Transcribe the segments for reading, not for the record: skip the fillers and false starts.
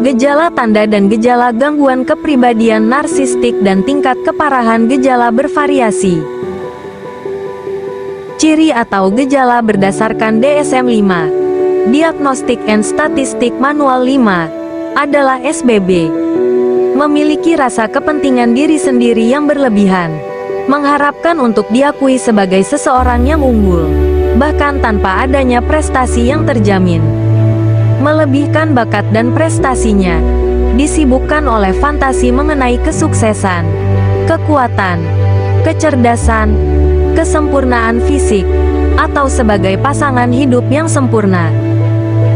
Gejala tanda dan gejala gangguan kepribadian narsistik dan tingkat keparahan gejala bervariasi. Ciri atau gejala berdasarkan DSM-5, Diagnostic and Statistic Manual 5, adalah SBB. Memiliki rasa kepentingan diri sendiri yang berlebihan. Mengharapkan untuk diakui sebagai seseorang yang unggul, bahkan tanpa adanya prestasi yang terjamin. Melebihkan bakat dan prestasinya, disibukkan oleh fantasi mengenai kesuksesan, kekuatan, kecerdasan, kesempurnaan fisik, atau sebagai pasangan hidup yang sempurna.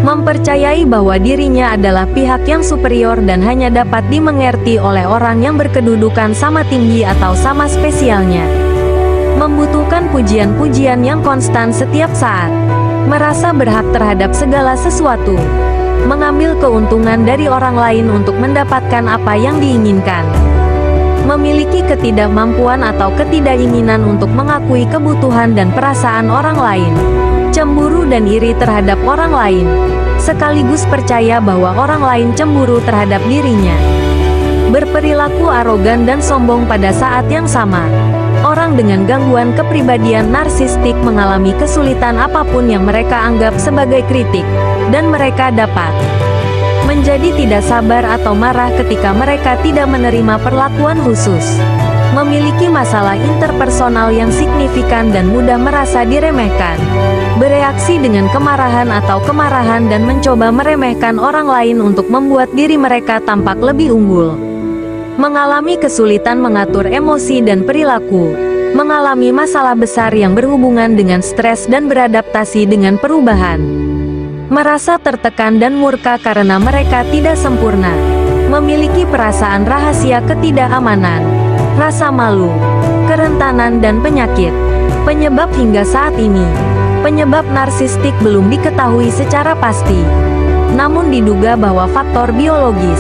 Mempercayai bahwa dirinya adalah pihak yang superior dan hanya dapat dimengerti oleh orang yang berkedudukan sama tinggi atau sama spesialnya. Membutuhkan pujian-pujian yang konstan setiap saat. Merasa berhak terhadap segala sesuatu. Mengambil keuntungan dari orang lain untuk mendapatkan apa yang diinginkan. Memiliki ketidakmampuan atau ketidakinginan untuk mengakui kebutuhan dan perasaan orang lain. Cemburu dan iri terhadap orang lain. Sekaligus percaya bahwa orang lain cemburu terhadap dirinya. Berperilaku arogan dan sombong pada saat yang sama. Orang dengan gangguan kepribadian narsistik mengalami kesulitan apapun yang mereka anggap sebagai kritik, dan mereka dapat menjadi tidak sabar atau marah ketika mereka tidak menerima perlakuan khusus. Memiliki masalah interpersonal yang signifikan dan mudah merasa diremehkan. Bereaksi dengan kemarahan atau kemarahan dan mencoba meremehkan orang lain untuk membuat diri mereka tampak lebih unggul. Mengalami kesulitan mengatur emosi dan perilaku, mengalami masalah besar yang berhubungan dengan stres dan beradaptasi dengan perubahan. Merasa tertekan dan murka karena mereka tidak sempurna. Memiliki perasaan rahasia ketidakamanan, rasa malu, kerentanan dan penyakit. Penyebab hingga saat ini, penyebab narsistik belum diketahui secara pasti. Namun diduga bahwa faktor biologis,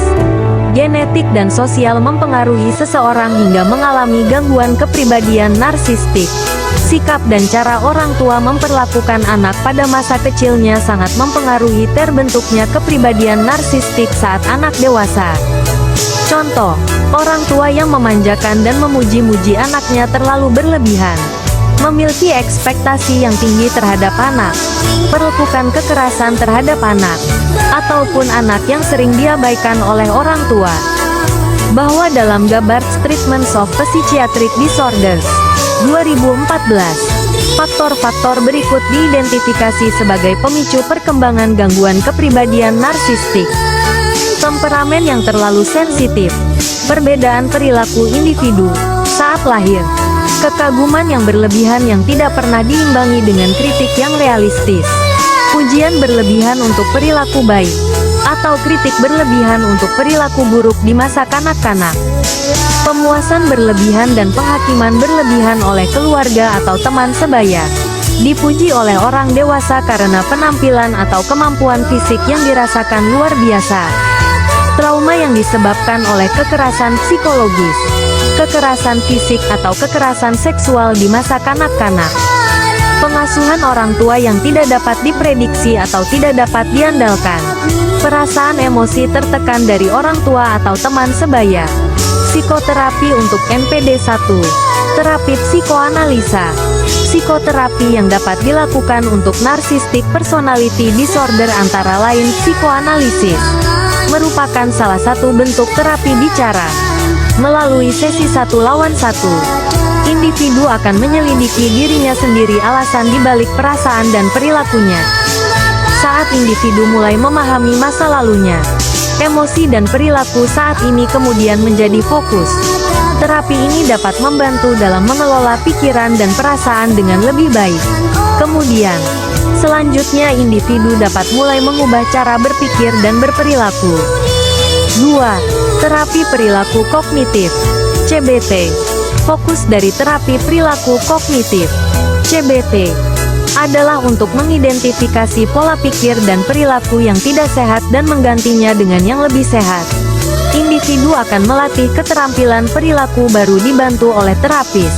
genetik dan sosial mempengaruhi seseorang hingga mengalami gangguan kepribadian narsistik. Sikap dan cara orang tua memperlakukan anak pada masa kecilnya sangat mempengaruhi terbentuknya kepribadian narsistik saat anak dewasa. Contoh, orang tua yang memanjakan dan memuji-muji anaknya terlalu berlebihan. Memiliki ekspektasi yang tinggi terhadap anak. Perlakukan kekerasan terhadap anak. Ataupun anak yang sering diabaikan oleh orang tua. Bahwa dalam Gabart's Treatments of Psychiatric Disorders 2014, faktor-faktor berikut diidentifikasi sebagai pemicu perkembangan gangguan kepribadian narsistik. Temperamen yang terlalu sensitif, perbedaan perilaku individu saat lahir, kekaguman yang berlebihan yang tidak pernah diimbangi dengan kritik yang realistis, pujian berlebihan untuk perilaku baik, atau kritik berlebihan untuk perilaku buruk di masa kanak-kanak. Pemuasan berlebihan dan penghakiman berlebihan oleh keluarga atau teman sebaya. Dipuji oleh orang dewasa karena penampilan atau kemampuan fisik yang dirasakan luar biasa. Trauma yang disebabkan oleh kekerasan psikologis, kekerasan fisik atau kekerasan seksual di masa kanak-kanak. Pengasuhan orang tua yang tidak dapat diprediksi atau tidak dapat diandalkan. Perasaan emosi tertekan dari orang tua atau teman sebaya. Psikoterapi untuk NPD 1. Terapi psikoanalisa. Psikoterapi yang dapat dilakukan untuk narcissistic personality disorder antara lain psikoanalisis. Merupakan salah satu bentuk terapi bicara. Melalui sesi 1 lawan 1. Individu akan menyelidiki dirinya sendiri alasan dibalik perasaan dan perilakunya. Saat individu mulai memahami masa lalunya, emosi dan perilaku saat ini kemudian menjadi fokus. Terapi ini dapat membantu dalam mengelola pikiran dan perasaan dengan lebih baik. Kemudian, selanjutnya individu dapat mulai mengubah cara berpikir dan berperilaku. 2. Terapi perilaku kognitif, CBT. Fokus dari terapi perilaku kognitif, CBT, adalah untuk mengidentifikasi pola pikir dan perilaku yang tidak sehat dan menggantinya dengan yang lebih sehat. Individu akan melatih keterampilan perilaku baru dibantu oleh terapis.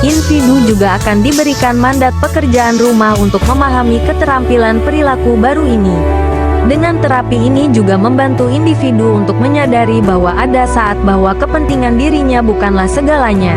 Individu juga akan diberikan mandat pekerjaan rumah untuk memahami keterampilan perilaku baru ini. Dengan terapi ini juga membantu individu untuk menyadari bahwa ada saat bahwa kepentingan dirinya bukanlah segalanya.